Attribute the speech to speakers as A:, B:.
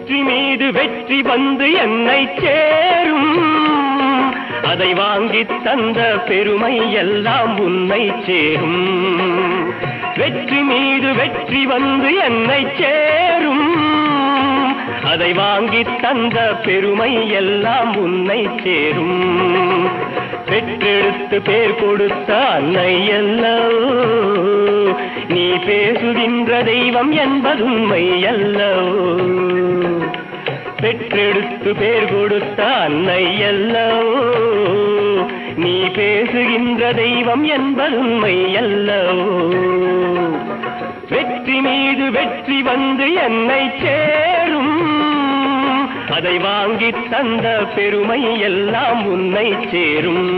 A: வெற்றி மீது வெற்றி வந்து என்னை சேரும், அதை வாங்கி தந்த பெருமை எல்லாம் உன்னை சேரும். வெற்றி மீது வெற்றி வந்து என்னை சேரும், அதை வாங்கி தந்த பெருமை எல்லாம் உன்னை சேரும். பெற்றெடுத்து பேர் கொடுத்த அன்னை அல்லவோ, நீ பேசுகின்ற தெய்வம் என்பது உண்மை அல்லவோ. பெற்றெடுத்து பேர் கொடுத்த அன்னை அல்லவோ, நீ பேசுகின்ற தெய்வம் என்பது உண்மை அல்லவோ. வெற்றி மீது வெற்றி வந்து என்னை சேரும், அதை வாங்கி தந்த பெருமை எல்லாம் உன்னை சேரும்.